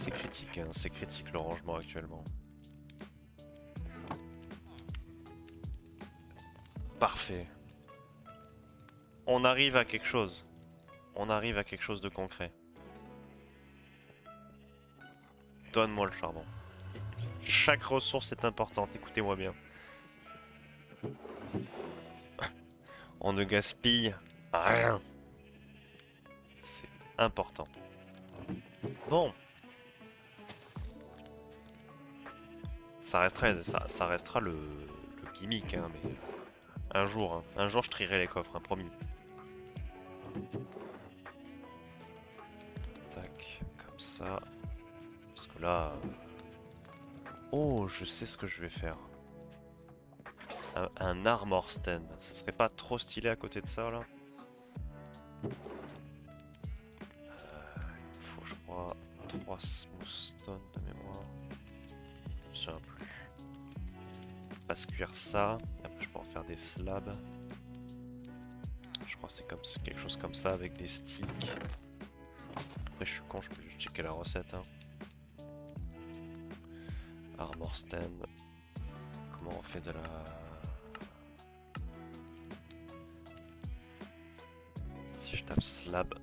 hein, c'est critique le rangement actuellement. Parfait. On arrive à quelque chose. On arrive à quelque chose de concret. Donne-moi le charbon. Chaque ressource est importante, écoutez-moi bien. On ne gaspille rien. C'est important. Bon. Ça restera le gimmick, hein, mais un jour je trierai les coffres, hein, promis. Tac, comme ça. Parce que là... Oh, je sais ce que je vais faire. Un armor stand. Ce serait pas trop stylé à côté de ça, là? Il faut, je crois, 3 smooth stone de mémoire. Je me souviens plus. Fasse cuire ça. Et après, je peux en faire des slabs. Je crois que c'est comme quelque chose comme ça avec des sticks. Après, je suis con, je peux juste checker la recette. Hein. Armor stand. Comment on fait de la... Si je tape slab.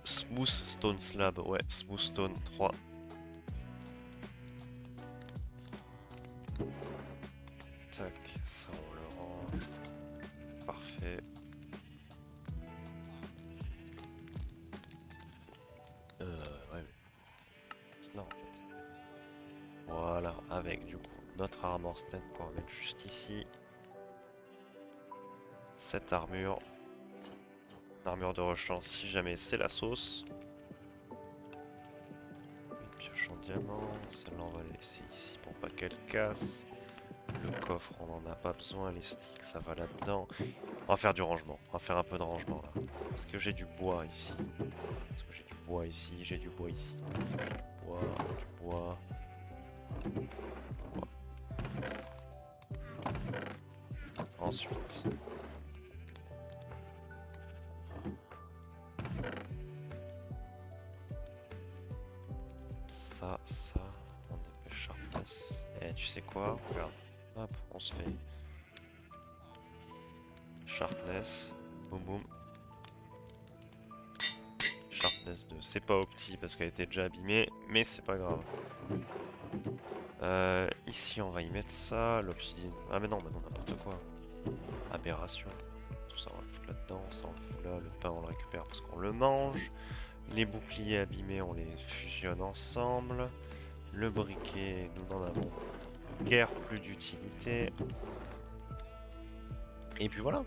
Smooth stone slab. Ouais, smooth stone 3. Tac, ça on le range. Parfait. Ouais, c'est là en fait. Voilà, avec du coup notre armor stand qu'on va mettre juste ici. Cette armure. Armure de rechange si jamais c'est la sauce. Une pioche en diamant. Celle-là on va la laisser ici pour pas qu'elle casse. Le coffre on n'en a pas besoin. Les sticks ça va là-dedans. On va faire du rangement. On va faire un peu de rangement là. Parce que j'ai du bois ici. Parce que j'ai du bois ici. J'ai du bois ici. Du bois. Du bois. Ensuite. Ça, on épée sharpness. Et tu sais quoi? Regarde. Hop, on se fait sharpness. Boum boum. Sharpness 2. C'est pas opti parce qu'elle était déjà abîmée, mais c'est pas grave. Ici, on va y mettre ça. L'obsidienne. Ah, mais non, n'importe quoi. Aberration. Tout ça, on va le foutre là-dedans. Ça, on le fout là. Le pain, on le récupère parce qu'on le mange. Les boucliers abîmés, on les fusionne ensemble. Le briquet, nous n'en avons guère plus d'utilité. Et puis voilà.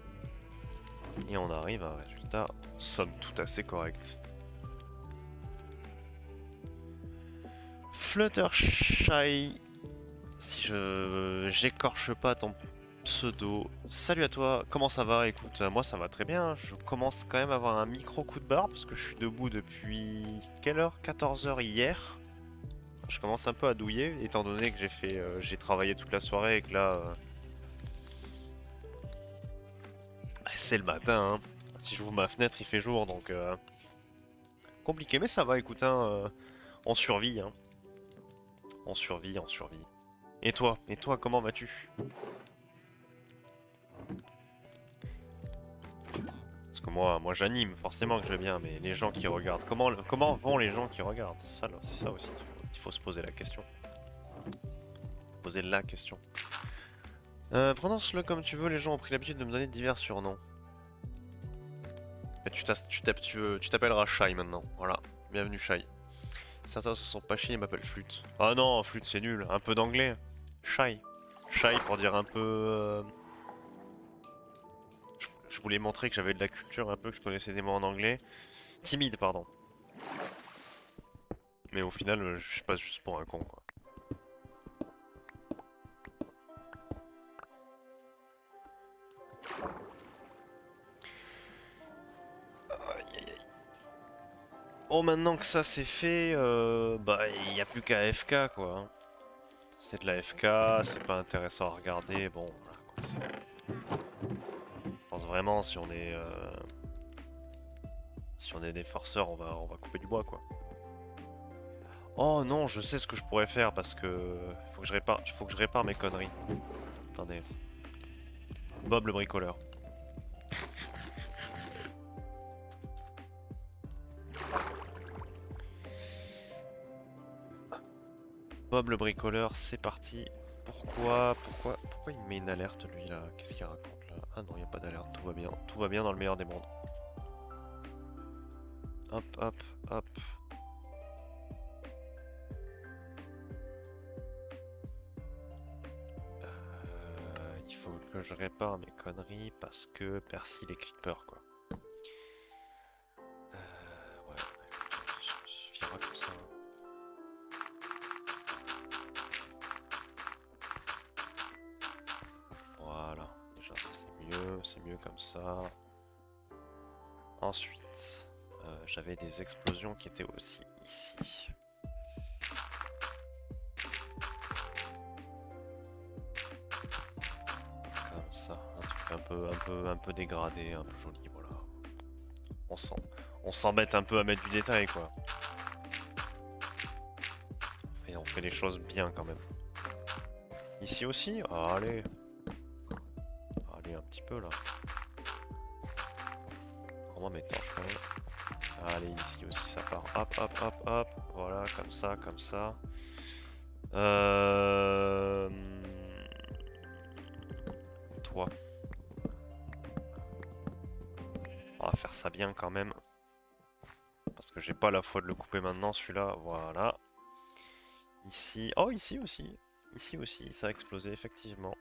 Et on arrive à un résultat, somme toute assez correct. Fluttershy, si je j'écorche pas ton pseudo. Salut à toi, comment ça va? Écoute, moi ça va très bien. Je commence quand même à avoir un micro coup de barre parce que je suis debout depuis quelle heure? 14 heures hier. Je commence un peu à douiller étant donné que j'ai travaillé toute la soirée et que là c'est le matin. Hein. Si j'ouvre ma fenêtre, il fait jour donc compliqué, mais ça va. Écoute, hein, on survit. Hein. On survit, on survit. Et toi, comment vas-tu? Parce que moi j'anime, forcément que je vais bien, mais les gens qui regardent, comment vont les gens qui regardent? C'est ça aussi, il faut se poser la question. Poser la question. Prononce-le comme tu veux, les gens ont pris l'habitude de me donner divers surnoms. Et tu t'appelleras Shai maintenant, voilà. Bienvenue Shai. Certains se sont pas chiés et m'appellent Flûte. Ah non, Flûte c'est nul, un peu d'anglais. Shai. Shai pour dire un peu... Je voulais montrer que j'avais de la culture un peu, que je connaissais des mots en anglais. Timide, pardon. Mais au final, je passe juste pour un con, quoi. Oh, maintenant que ça c'est fait, bah il n'y a plus qu'à FK, quoi. C'est de la FK, c'est pas intéressant à regarder, bon, voilà, quoi, je pense vraiment, si on est des forceurs, on va couper du bois, quoi. Oh non, je sais ce que je pourrais faire parce que faut que je répare mes conneries. Attendez. Bob le bricoleur. Bob le bricoleur, c'est parti. Pourquoi il me met une alerte lui là? Qu'est-ce qu'il raconte là? Ah non, il n'y a pas d'alerte, tout va bien dans le meilleur des mondes. Hop, hop, hop. Il faut que je répare mes conneries parce que Percy il est creeper quoi. Ouais, ça suffira comme ça. Voilà, déjà ça c'est mieux comme ça. Ensuite, j'avais des explosions qui étaient aussi ici. Comme ça, un truc un peu dégradé, un peu joli, voilà. On s'embête un peu à mettre du détail quoi. Et on fait les choses bien quand même. Ici aussi? Ah, allez. Allez, un petit peu là. Rends-moi mes torches quand même. Allez, ici aussi ça part. Hop, hop, hop, hop. Voilà, comme ça, comme ça. Toi. On va faire ça bien quand même. Parce que j'ai pas la foi de le couper maintenant, celui-là. Voilà. Ici. Oh, ici aussi. Ici aussi, ça a explosé, effectivement.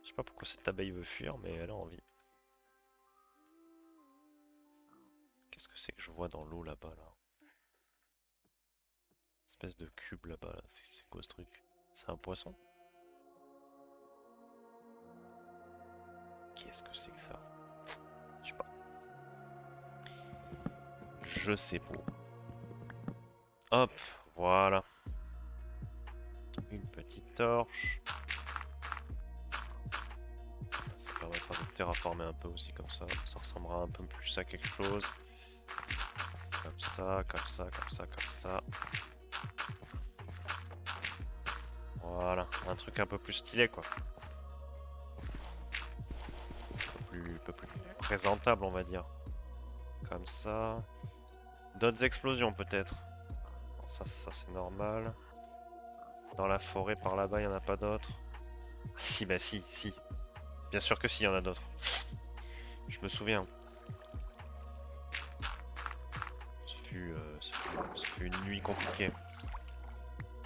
Je sais pas pourquoi cette abeille veut fuir, mais elle a envie. Qu'est-ce que c'est que je vois dans l'eau là-bas, là? Espèce de cube là-bas, là. C'est quoi ce truc? C'est un poisson? Qu'est-ce que c'est que ça? Je sais pas. Je sais pas. Hop, voilà. Une petite torche. Ça permettra de terraformer un peu aussi comme ça. Ça ressemblera un peu plus à quelque chose. Comme ça, comme ça, comme ça, comme ça. Voilà, un truc un peu plus stylé quoi. Un peu plus présentable on va dire. Comme ça. D'autres explosions peut-être. Bon, ça c'est normal. Dans la forêt par là-bas, il n'y en a pas d'autres. Si, bah si, si. Bien sûr que si, il y en a d'autres. Je me souviens. Ce fut une nuit compliquée.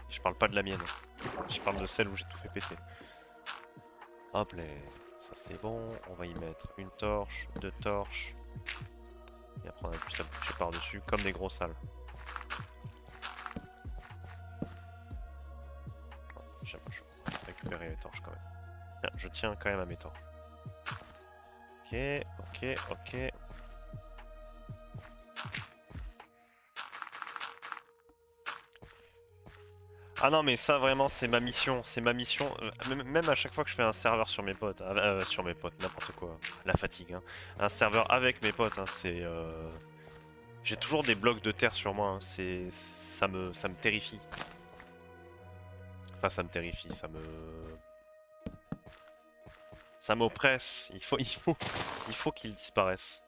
Je parle pas de la mienne. Je parle de celle où j'ai tout fait péter. Hop là. Ça c'est bon. On va y mettre une torche, deux torches. Et après on a juste à boucher par-dessus comme des gros salles. J'aime pas, je vais récupérer les torches quand même. Bien, je tiens quand même à mes torches. Ok, ok, ok. Ah non mais ça vraiment c'est ma mission, même à chaque fois que je fais un serveur sur mes potes, n'importe quoi, la fatigue, hein. Un serveur avec mes potes, hein, j'ai toujours des blocs de terre sur moi, hein, ça me terrifie. Enfin ça me terrifie, ça m'oppresse, il faut qu'ils disparaissent.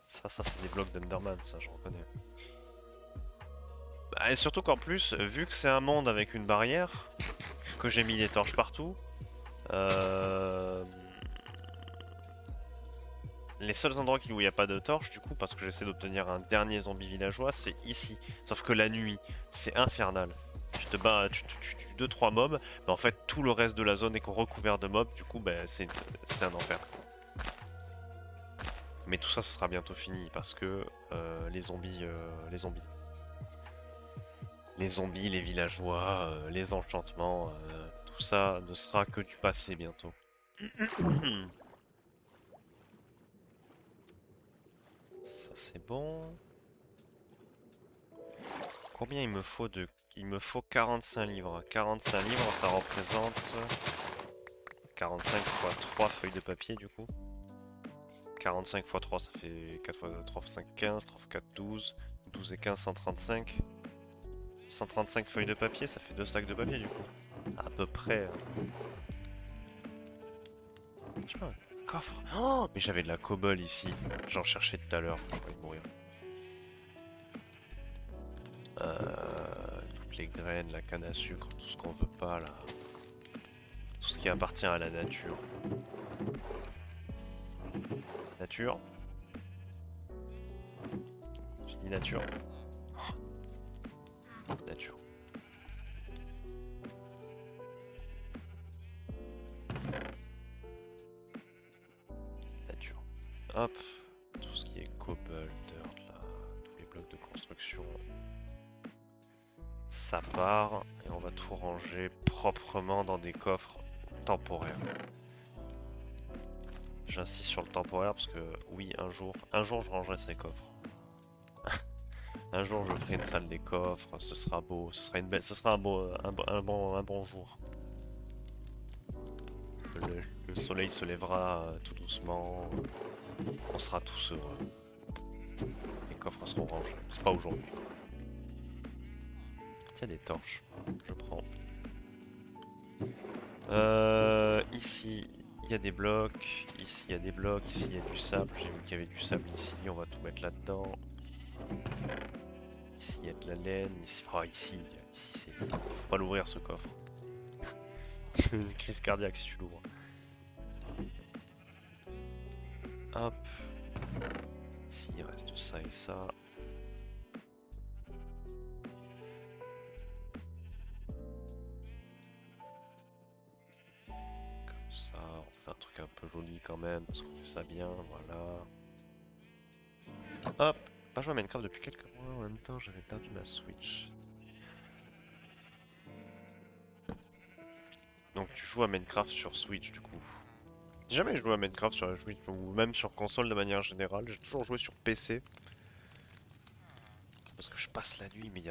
Ça c'est des blocs d'Enderman, ça je reconnais. Bah, et surtout qu'en plus, vu que c'est un monde avec une barrière, que j'ai mis des torches partout, euh, les seuls endroits où il n'y a pas de torches, du coup, parce que j'essaie d'obtenir un dernier zombie villageois, c'est ici. Sauf que la nuit, c'est infernal. Tu te bats, tu tues 2-3 mobs, mais en fait, tout le reste de la zone est recouvert de mobs, du coup, bah, c'est un enfer. Mais tout ça, ce sera bientôt fini, parce que les zombies, les villageois, les enchantements, tout ça ne sera que du passé bientôt. Ça c'est bon. Combien il me faut de... Il me faut 45 livres. 45 livres, ça représente 45 fois 3 feuilles de papier du coup. 45 fois 3, ça fait 4 fois 3 fois 5, 15, 3 fois 4, 12, 12 et 15, 135. 135 feuilles de papier, ça fait 2 sacs de papier du coup. À peu près. Je sais pas, un coffre. Oh, mais j'avais de la cobble ici. J'en cherchais tout à l'heure. Je vais mourir. Toutes les graines, la canne à sucre, tout ce qu'on veut pas là. Tout ce qui appartient à la nature. Nature. J'ai dit nature. Nature. Nature. Hop. Tout ce qui est cobble, dirt là. Tous les blocs de construction. Ça part. Et on va tout ranger proprement dans des coffres temporaires. J'insiste sur le temporaire parce que oui, un jour je rangerai ces coffres. Un jour je ferai une salle des coffres, ce sera beau, ce sera une belle, ce sera un bon jour. Le soleil se lèvera tout doucement, on sera tous heureux. Les coffres seront rangés, c'est pas aujourd'hui. Tiens, des torches, je prends. Ici, il y a des blocs, ici il y a des blocs, ici il y a du sable, j'ai vu qu'il y avait du sable ici, on va tout mettre là-dedans. Ici il y a de la laine, ici, oh, ici c'est... Faut pas l'ouvrir ce coffre. Une crise cardiaque si tu l'ouvres. Hop. Ici il reste ça et ça. Comme ça, on fait un truc un peu joli quand même, parce qu'on fait ça bien, voilà. Hop. Pas joué à Minecraft depuis quelques mois, en même temps j'avais perdu ma Switch. Donc tu joues à Minecraft sur Switch du coup. J'ai jamais joué à Minecraft sur la Switch, ou même sur console de manière générale, j'ai toujours joué sur PC. C'est parce que je passe la nuit, mais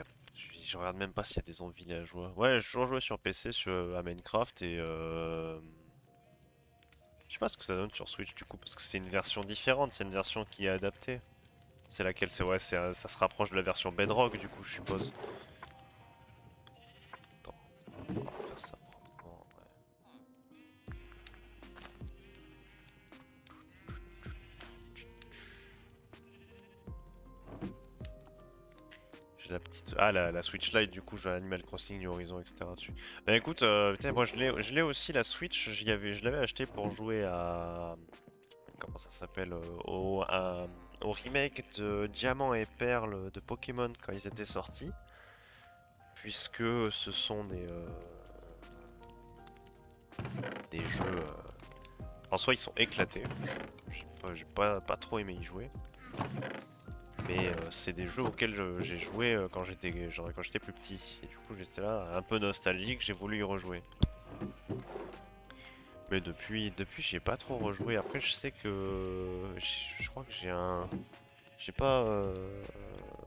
je regarde même pas s'il y a des zombies villageois. Ouais, j'ai toujours joué sur PC à Minecraft et je sais pas ce que ça donne sur Switch du coup, parce que c'est une version différente, c'est une version qui est adaptée. C'est laquelle c'est ouais, ça se rapproche de la version Bedrock du coup, je suppose. Attends, on va faire ça proprement, ouais. J'ai la petite... Ah, la Switch Lite, du coup, j'ai Animal Crossing, New Horizon, etc. dessus. Bah écoute, putain, moi je l'ai aussi la Switch, je l'avais acheté pour jouer à... Comment ça s'appelle au remake de Diamant et Perle de Pokémon quand ils étaient sortis. Puisque ce sont des jeux... En soi, ils sont éclatés. J'ai pas trop aimé y jouer. Mais c'est des jeux auxquels j'ai joué quand j'étais plus petit. Et du coup, j'étais là, un peu nostalgique, j'ai voulu y rejouer. Mais depuis j'y ai pas trop rejoué. Après, je sais que... Je crois que j'ai un... J'ai pas...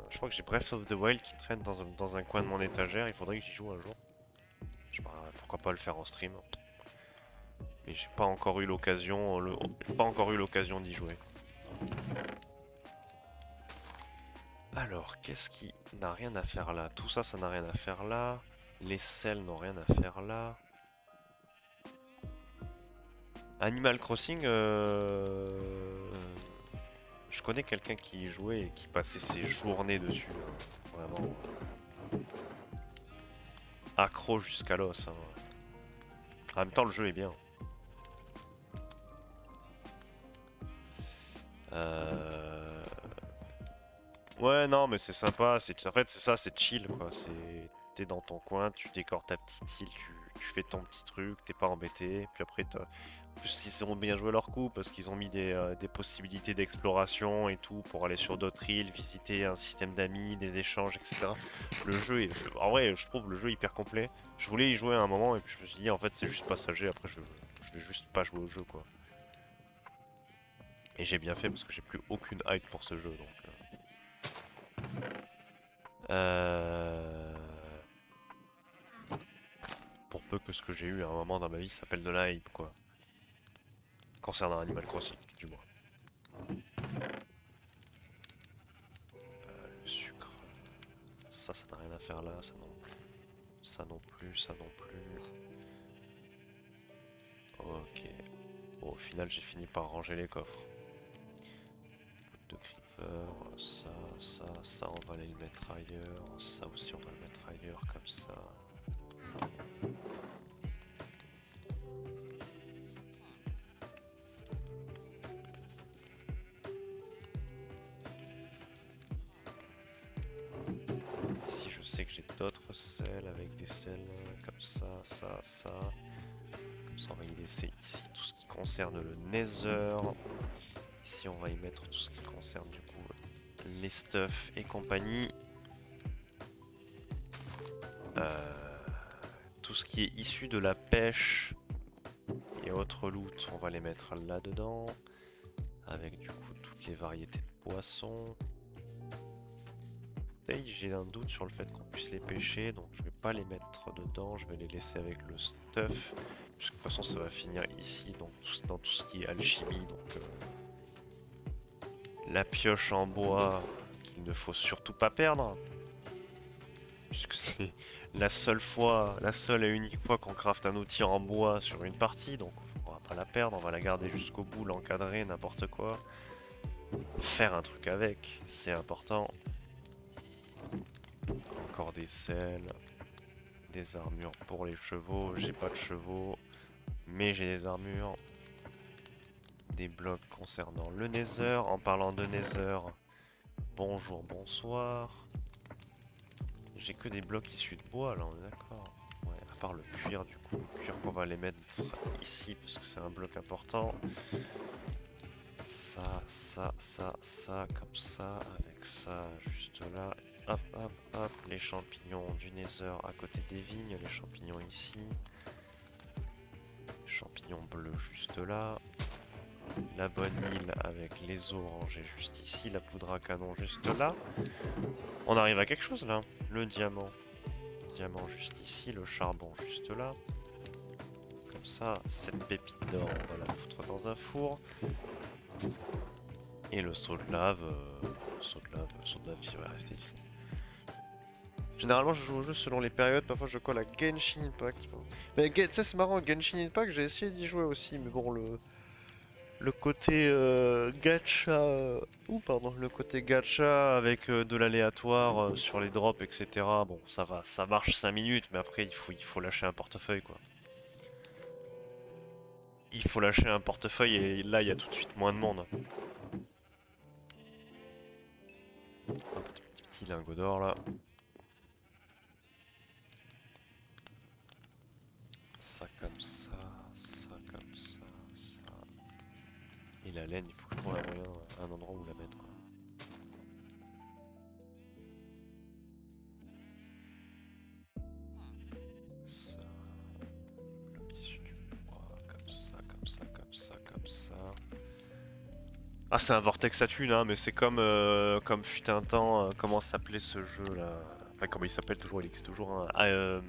Je crois que j'ai Breath of the Wild qui traîne dans un coin de mon étagère. Il faudrait que j'y joue un jour. Je sais pas, pourquoi pas le faire en stream. Mais j'ai pas encore eu l'occasion... Pas encore eu l'occasion d'y jouer. Alors, qu'est-ce qui n'a rien à faire là? Tout ça, ça n'a rien à faire là. Les selles n'ont rien à faire là. Animal Crossing, je connais quelqu'un qui y jouait et qui passait ses journées dessus. Hein. Vraiment. Accro jusqu'à l'os. Hein. En même temps, le jeu est bien. Ouais, non, mais c'est sympa. En fait, c'est ça, c'est chill, quoi. T'es dans ton coin, tu décores ta petite île, tu fais ton petit truc, t'es pas embêté. Puis après, en plus, ils ont bien joué leur coup parce qu'ils ont mis des possibilités d'exploration et tout pour aller sur d'autres îles, visiter un système d'amis, des échanges, etc. Le jeu est, en vrai, je trouve le jeu hyper complet. Je voulais y jouer à un moment et puis je me suis dit, en fait, c'est juste passager. Après, je vais juste pas jouer au jeu, quoi. Et j'ai bien fait parce que j'ai plus aucune hype pour ce jeu, donc. Euh... Pour peu que ce que j'ai eu à un moment dans ma vie s'appelle de la hype, quoi. Concernant Animal Crossing, du moins. Le sucre. ça n'a rien à faire là, ça non plus. Ça non plus, ça non plus. Ok. Bon, au final, j'ai fini par ranger les coffres. De creeper, ça, on va aller le mettre ailleurs. Ça aussi, on va le mettre ailleurs, comme ça. Ici, je sais que j'ai d'autres selles avec des selles comme ça, ça. Comme ça, on va y laisser ici tout ce qui concerne le Nether. Ici, on va y mettre tout ce qui concerne du coup les stuffs et compagnie. Tout ce qui est issu de la pêche et autres loot, on va les mettre là-dedans. Avec du coup toutes les variétés de poissons. J'ai un doute sur le fait qu'on puisse les pêcher, donc je vais pas les mettre dedans, je vais les laisser avec le stuff. Puisque de toute façon ça va finir ici, donc dans tout ce qui est alchimie. Donc la pioche en bois qu'il ne faut surtout pas perdre. Puisque c'est la seule et unique fois qu'on craft un outil en bois sur une partie, donc on va pas la perdre, on va la garder jusqu'au bout, l'encadrer, n'importe quoi. Faire un truc avec, c'est important. Encore des selles, des armures pour les chevaux, j'ai pas de chevaux, mais j'ai des armures. Des blocs concernant le Nether, en parlant de Nether, bonjour, bonsoir. J'ai que des blocs issus de bois là, on est d'accord. Ouais, à part le cuir du coup, le cuir qu'on va les mettre ici parce que c'est un bloc important. Ça, comme ça, avec ça juste là. Hop, hop, hop, les champignons du Nether à côté des vignes, les champignons ici. Les champignons bleus juste là. La bonne île avec les orangés juste ici, la poudre à canon juste là. On arrive à quelque chose là. Le diamant. Diamant juste ici, le charbon juste là. Comme ça, cette pépite d'or, on va la foutre dans un four. Et le seau de lave, il va rester ici. Généralement, je joue au jeu selon les périodes. Parfois, je colle à Genshin Impact. Mais ça, c'est marrant. Genshin Impact, j'ai essayé d'y jouer aussi. Mais bon, le côté gacha. Pardon. Le côté gacha avec de l'aléatoire sur les drops, etc. Bon, ça va. Ça marche 5 minutes. Mais après, il faut lâcher un portefeuille, quoi. Il faut lâcher un portefeuille et là, il y a tout de suite moins de monde. Un petit lingot d'or là. Ça comme ça, ça comme ça, ça. Et la laine, il faut que je trouve un endroit où la mettre quoi. Ça. Bloc issu du bois, comme ça, comme ça, comme ça, comme ça. Ah, c'est un vortex à thunes, hein, mais c'est comme fut un temps, comment s'appelait ce jeu là? Enfin, comment il s'appelle toujours, il existe toujours, hein.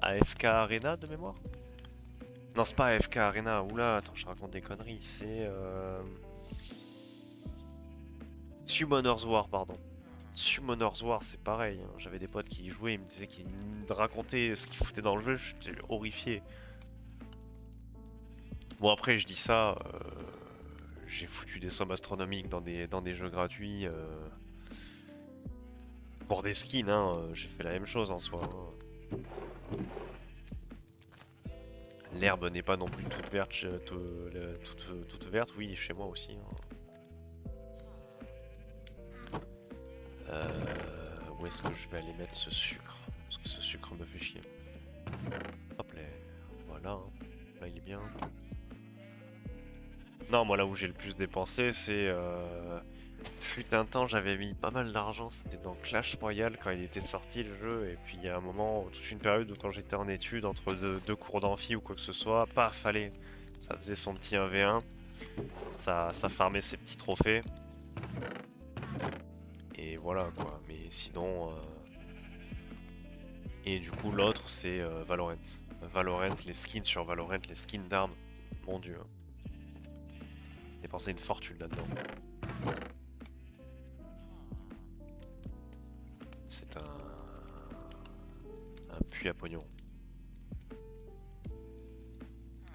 AFK Arena de mémoire? Non, c'est pas AFK Arena, oula, attends, je raconte des conneries, c'est Summoner's War, pardon. Summoner's War, c'est pareil, hein. J'avais des potes qui y jouaient, ils me disaient qu'ils me racontaient ce qu'ils foutaient dans le jeu, j'étais horrifié. Bon, après, je dis ça, j'ai foutu des sommes astronomiques dans des jeux gratuits. Pour des skins, hein, j'ai fait la même chose en soi, hein. L'herbe n'est pas non plus toute verte, toute verte, oui, chez moi aussi, hein. Où est-ce que je vais aller mettre ce sucre? Parce que ce sucre me fait chier. Hop là, voilà, hein. Là il est bien. Non, moi là où j'ai le plus dépensé, c'est... Fut un temps, j'avais mis pas mal d'argent, c'était dans Clash Royale quand il était sorti le jeu, et puis il y a un moment, toute une période où quand j'étais en études, entre deux cours d'amphi ou quoi que ce soit, paf, allez, ça faisait son petit 1v1, ça farmait ses petits trophées, et voilà quoi, mais sinon... Et du coup l'autre c'est Valorant. Valorant, les skins sur Valorant, les skins d'armes, mon dieu. Dépensé une fortune là-dedans. C'est un puits à pognon.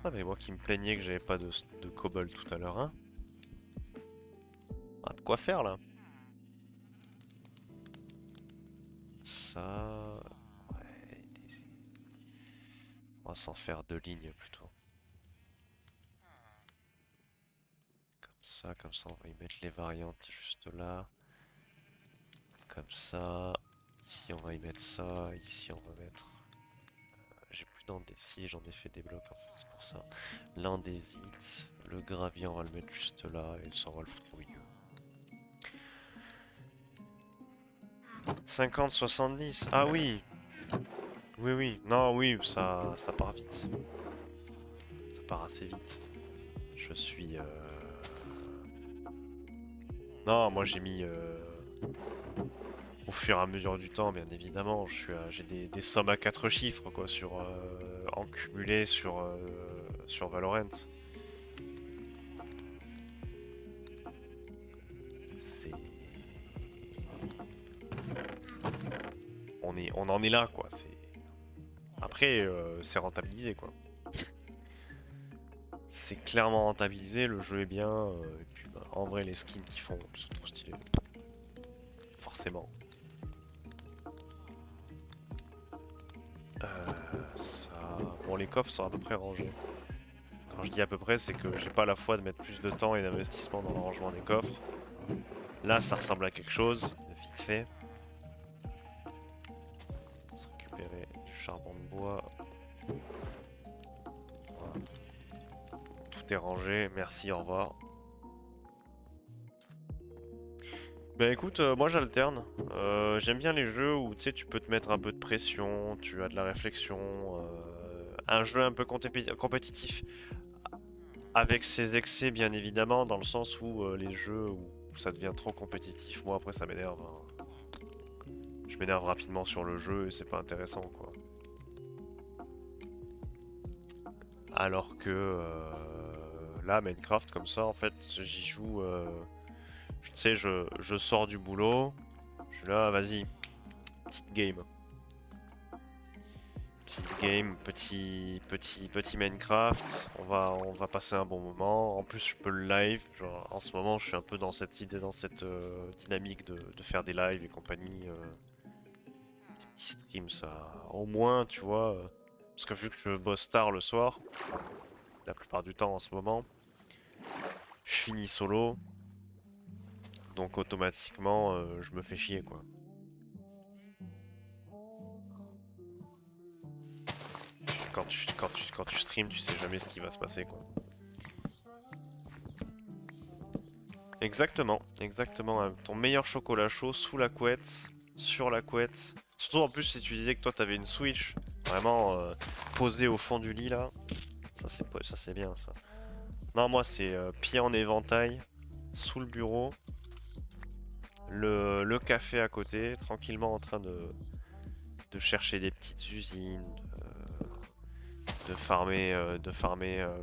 Ah mais moi qui me plaignais que j'avais pas de cobble tout à l'heure, hein. Ah, de quoi faire là. Ça... Ouais, on va s'en faire deux lignes plutôt. Comme ça on va y mettre les variantes juste là. Comme ça. Ici on va y mettre ça, ici on va mettre... J'ai plus d'andésite, j'en ai fait des blocs en fait, c'est pour ça. L'andésite, le gravier on va le mettre juste là et ça on va le foutre au milieu. 50, 70, ah oui. Oui oui, non oui, ça part vite. Ça part assez vite. Je suis... Non, moi j'ai mis... Au fur et à mesure du temps, bien évidemment, j'ai des sommes à 4 chiffres quoi, en cumulé sur Valorant. C'est... On en est là quoi. Après, c'est rentabilisé quoi. C'est clairement rentabilisé, le jeu est bien, et puis bah, en vrai les skins qu'ils font sont trop stylés. Forcément. Ça... Bon, les coffres sont à peu près rangés. Quand je dis à peu près, c'est que j'ai pas la foi de mettre plus de temps et d'investissement dans le rangement des coffres. Là, ça ressemble à quelque chose, vite fait. On va récupérer du charbon de bois. Voilà. Tout est rangé, merci, au revoir. Bah écoute, moi j'alterne. J'aime bien les jeux où tu sais, tu peux te mettre un peu de pression, tu as de la réflexion. Un jeu un peu compétitif. Avec ses excès, bien évidemment, dans le sens où les jeux où ça devient trop compétitif, moi après ça m'énerve, hein. Je m'énerve rapidement sur le jeu et c'est pas intéressant quoi. Alors que là, Minecraft, comme ça, en fait, j'y joue. Tu sais, je sors du boulot, je suis là, vas-y, petite game. Petite game, petit Minecraft, on va passer un bon moment. En plus, je peux le live. Genre, en ce moment, je suis un peu dans cette idée, dans cette dynamique de faire des lives et compagnie. Des petits streams, ça. Au moins, tu vois. Parce que vu que je bosse tard le soir, la plupart du temps en ce moment, je finis solo. Donc automatiquement, je me fais chier quoi. Quand tu streams, tu sais jamais ce qui va se passer quoi. Exactement, exactement. Ton meilleur chocolat chaud sous la couette, sur la couette. Surtout en plus si tu disais que toi t'avais une Switch vraiment posée au fond du lit là. Ça c'est bien ça. Non moi c'est pied en éventail, sous le bureau, le café à côté, tranquillement en train de chercher des petites usines, de farmer.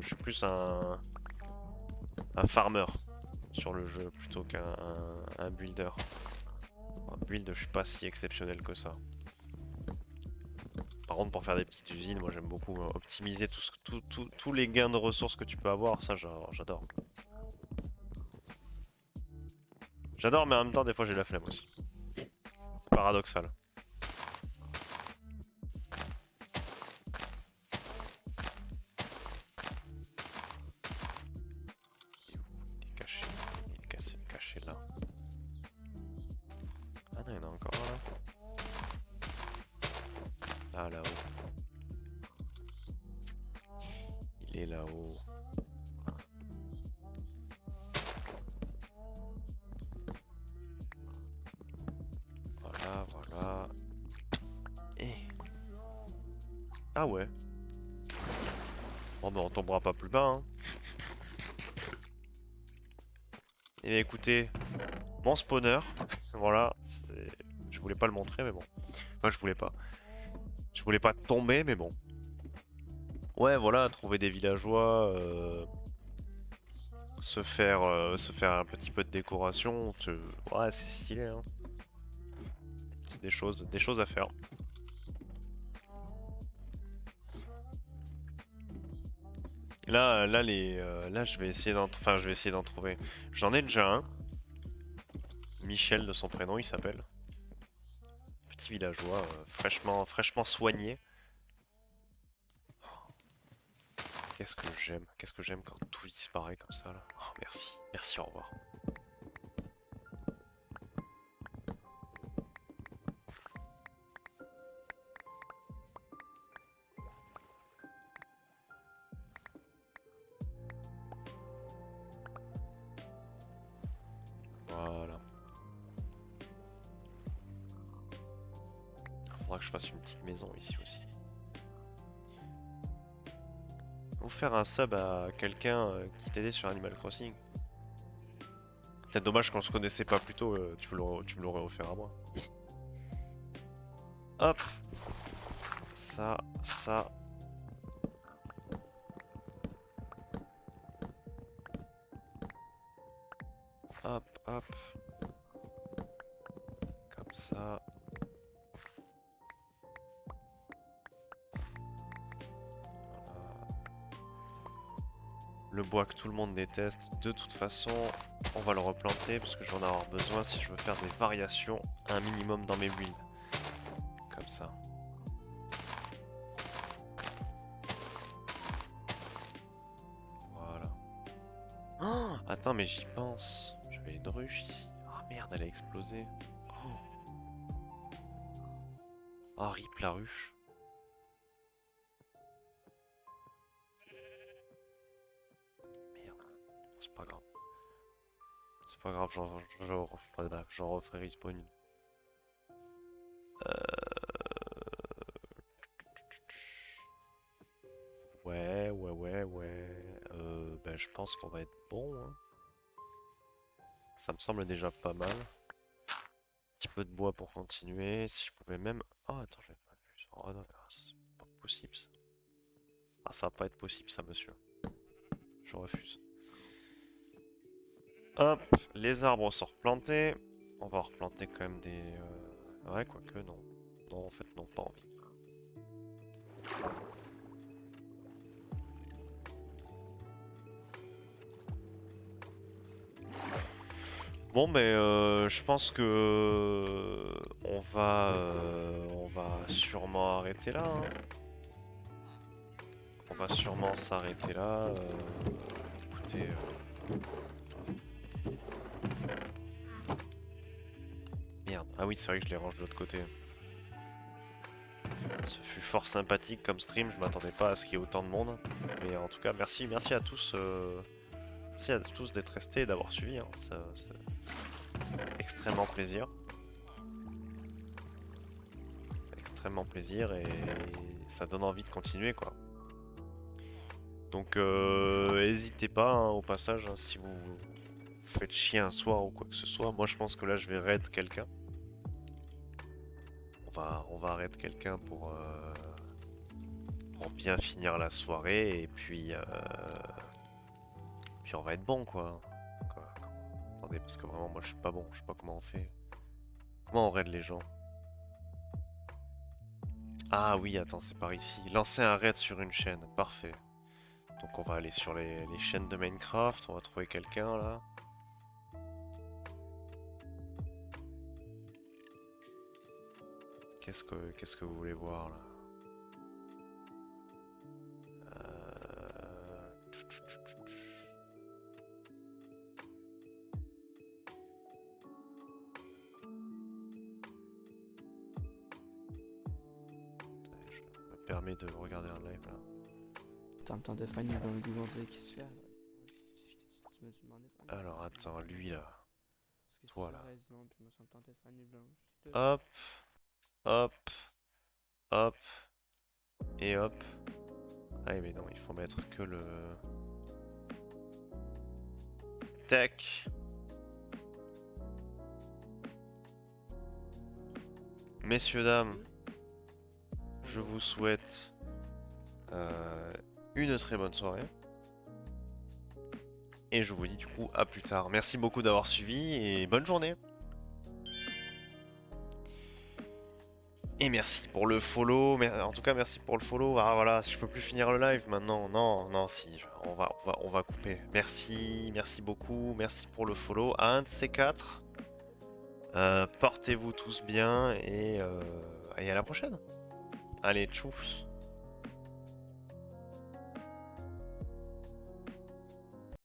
Je suis plus un farmer sur le jeu plutôt qu'un builder. Un build, je suis pas si exceptionnel que ça. Par contre, pour faire des petites usines, moi j'aime beaucoup optimiser tous les gains de ressources que tu peux avoir. Ça, j'adore. J'adore, mais en même temps, des fois j'ai la flemme aussi. C'est paradoxal. Il est caché. Il est caché là. Ah non, il y en a encore un là. Ah, là-haut. Il est là-haut. Voilà, voilà. Et... Ah ouais. Bon, ben on tombera pas plus bas, hein. Et écoutez, mon spawner, voilà, je voulais pas le montrer, mais bon. Enfin, je voulais pas. Je voulais pas tomber, mais bon. Ouais, voilà, trouver des villageois, se faire un petit peu de décoration, ouais, c'est stylé, hein. des choses à faire. Là, je vais essayer je vais essayer d'en trouver. J'en ai déjà un. Michel de son prénom, il s'appelle. Petit villageois, fraîchement soigné. Qu'est-ce que j'aime quand tout disparaît comme ça là. Oh, merci, merci, au revoir. Voilà. Faudra que je fasse une petite maison ici aussi. Ou faire un sub à quelqu'un qui t'aidait sur Animal Crossing. Peut-être dommage qu'on se connaissait pas plus tôt, tu me l'aurais offert à moi. Hop. Ça. Hop. Comme ça. Le bois que tout le monde déteste, de toute façon, on va le replanter parce que je vais en avoir besoin si je veux faire des variations un minimum dans mes builds. Comme ça. Voilà. Oh, attends, mais j'y pense. J'avais une ruche ici. Ah merde, elle a explosé. Oh, rip la ruche. C'est pas grave. C'est pas grave, j'en referai respawn une. Ouais. Ben, je pense qu'on va être bon, hein. Ça me semble déjà pas mal. Un petit peu de bois pour continuer. Si je pouvais même... Oh, attends, j'avais pas vu ça. Oh non, c'est pas possible ça. Ah, ça va pas être possible ça, monsieur. Je refuse. Hop, les arbres sont replantés. On va replanter quand même des... Ouais, quoique, non. Non, en fait, non, pas envie. Bon, mais je pense que on va sûrement arrêter là, hein. On va sûrement s'arrêter là. Écoutez, merde. Ah oui, c'est vrai que je les range de l'autre côté. Ce fut fort sympathique comme stream. Je m'attendais pas à ce qu'il y ait autant de monde. Mais en tout cas, merci à tous. Merci à tous d'être restés et d'avoir suivi, hein. Ça fait extrêmement plaisir. Extrêmement plaisir et ça donne envie de continuer, quoi. Donc n'hésitez pas, hein, au passage, hein, si vous faites chier un soir ou quoi que ce soit. Moi je pense que là je vais raid quelqu'un. On va raid quelqu'un pour bien finir la soirée et puis on va être bon, quoi. Attendez, parce que vraiment moi je suis pas bon, je sais pas comment on fait. Comment on raid les gens? Ah oui, attends, c'est par ici. Lancer un raid sur une chaîne, parfait. Donc on va aller sur les chaînes de Minecraft, on va trouver quelqu'un là. Qu'est-ce que vous voulez voir là? Je me permets de regarder un live là. Attends, Define, il va me demander qu'est-ce que tu fais. Alors attends, lui là. Toi là. Hop. Hop, hop, et hop. Ah mais non, il faut mettre que le... Tac. Messieurs, dames, je vous souhaite une très bonne soirée. Et je vous dis du coup à plus tard. Merci beaucoup d'avoir suivi et bonne journée. Et merci pour le follow, en tout cas merci pour le follow. Ah voilà, je peux plus finir le live maintenant. Non, non, si, on va couper. Merci, merci beaucoup, merci pour le follow. À un de ces quatre, portez-vous tous bien et à la prochaine. Allez, tchuss.